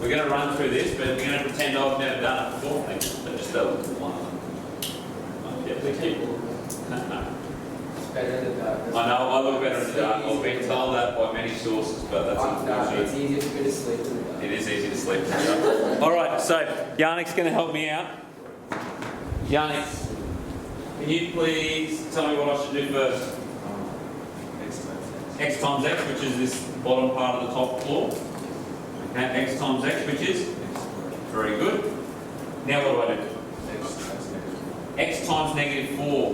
We're going to run through this, but we're going to pretend I've never done it before. But just a one of them. Yeah, thank you. I know, I look better in the dark. I've been told that by many sources, but that's unfortunate. It's easier to go to sleep in the dark. It is easy to sleep in the dark. Alright, so Yannick's going to help me out. Yannick, can you please tell me what I should do first? X times X, which is this bottom part of the top floor. Okay, X times X, which is? Very good. Now what do I do? X times negative 4.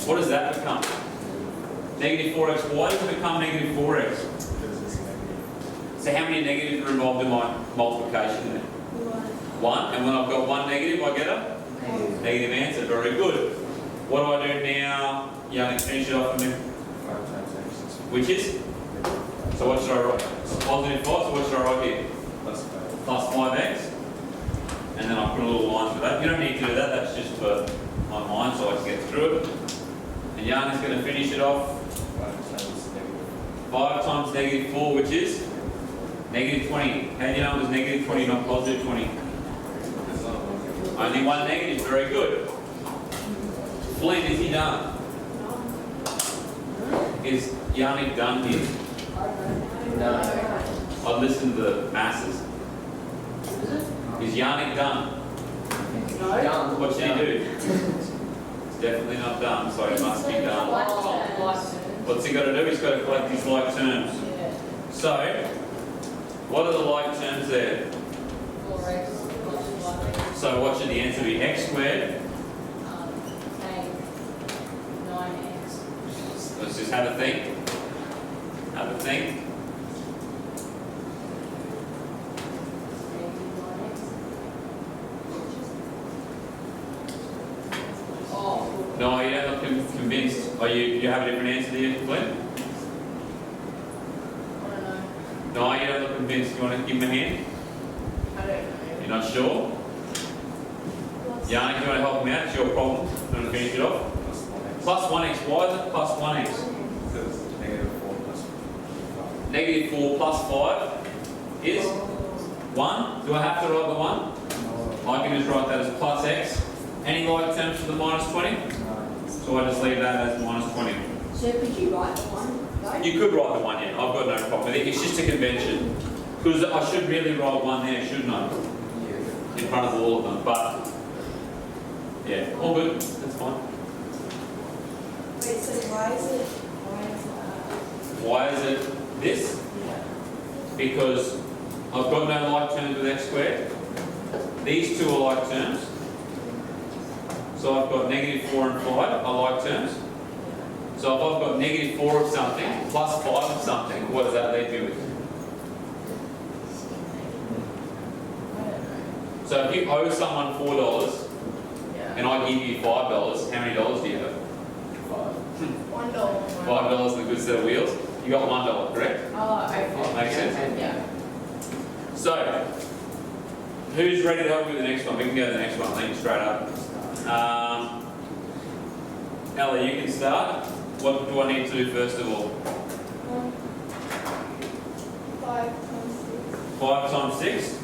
What does that become? Negative 4x. Why does it become negative 4x? So how many negatives are involved in my multiplication there? 1. And when I've got one negative, I get a? Negative answer. Very good. What do I do now? Yannick, finish it off for me. 5 times X. Which is? So what should I write? Positive 5, so what should I write here? Plus 5x. And then I put a little line for that. You don't need to do that, that's just for my mind so I can get through it. And Yannick's going to finish it off. 5 times negative 4, which is? Negative 20. How do you know it was negative 20, not positive 20? Only one negative, very good. Flynn, is he done? Is Yannick done here? No. I listened to the masses. Is Yannick done? No. What should he do? It's definitely not done, so it must be done. What's he got to do? He's got to collect his like terms. So, what are the like terms there? 4x plus So what should the answer be? X squared? 9x. Let's just have a think. Have a think. No, you don't look convinced. Oh, you have a different answer to you, Glenn? I don't know. No, you don't look convinced. You want to give him a hand? I don't know. You're not sure? Yannick, do you want to help him out? It's your problem. Do you want to finish it off? Plus 1x. Why is it plus 1x? Negative 4 plus 5 is 1. Do I have to write the 1? I can just write that as plus x. Any like terms for the minus 20? So I just leave that as minus 20. So could you write the 1? No? You could write the 1, yeah. I've got no problem with it. It's just a convention. Because I should really write 1 there, shouldn't I? In front of all of them. But, yeah, all good. That's fine. Wait, so why is it Why is it this? Yeah. Because I've got no like terms with x squared. These two are like terms. So I've got negative 4 and 5 are like terms. So if I've got negative 4 of something plus 5 of something, what does that leave me with? So if you owe someone $4 and I give you $5, how many dollars do you have? $1. $5 and a good set of wheels. You got $1, correct? Oh, okay. Makes sense? Yeah. So, who's ready to help me with the next one? We can go to the next one, lean straight up. Ellie, you can start. What do I need to do first of all? 5 times 6. 5 times 6?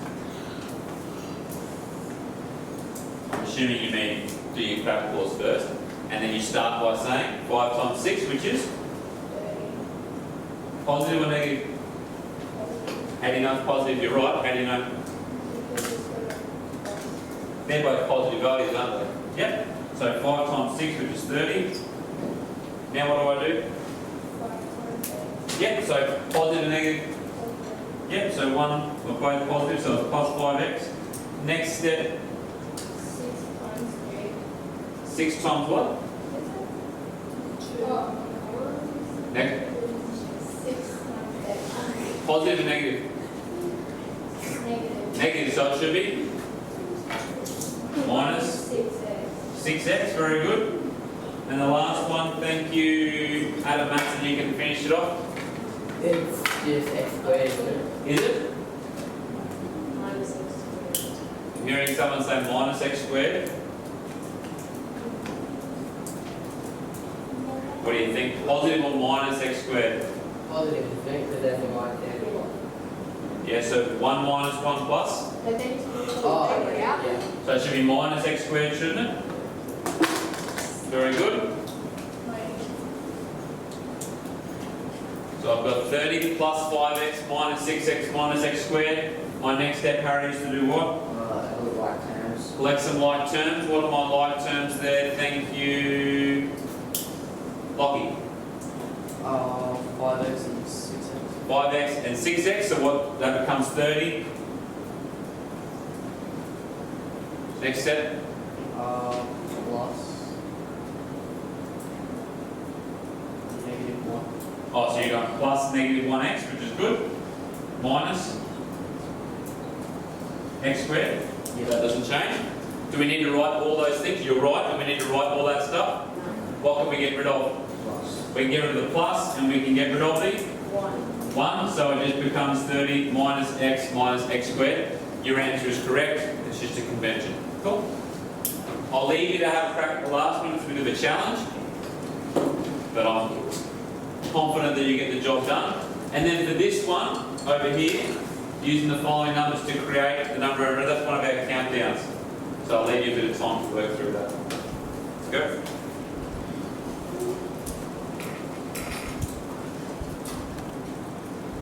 I'm assuming you mean do your capitals first. And then you start by saying 5 times 6, which is? 30. Positive or negative? How do you know it's positive? You're right. How do you know? They're both positive values, aren't they? Yep. So 5 times 6, which is 30. Now what do I do? 5 times 8. Yep, so positive and negative. Yep, so one are both positive, so it's plus 5x. Next step, 6 times 3. 6 times what? 2. Next. 6 times 8. Positive and negative. Negative. Negative, so it should be minus 6x. 6x, very good. And the last one, thank you, Adam Matson, you can finish it off. It's just x squared, isn't it? Is it? Minus x squared. I'm hearing someone say minus x squared. What do you think? Positive or minus x squared? Positive, I think, because that's a like term. Yeah, so 1 minus 1 plus. But then it's going to Oh, figure it out. yeah. So it should be minus x squared, shouldn't it? Very good. So I've got 30 plus 5x minus 6x minus x squared. My next step, Harry, is to do what? It look like terms. Collect some like terms. What are my like terms there? Thank you, Lockie. 5x and 6x. 5x and 6x, so what? That becomes 30. Next step. Plus -1. Oh, so you're going plus negative 1x, which is good. Minus x squared. Yeah. That doesn't change. Do we need to write all those things? You're right. Do we need to write all that stuff? What can we get rid of? Plus. We can get rid of the plus and we can get rid of the 1. 1. So it just becomes 30 minus x squared. Your answer is correct. It's just a convention. Cool. I'll leave you to have a crack at the last one. It's a bit of a challenge. But I'm confident that you get the job done. And then for this one over here, using the following numbers to create the number of, that's one of our countdowns. So I'll leave you a bit of time to work through that. Let's go.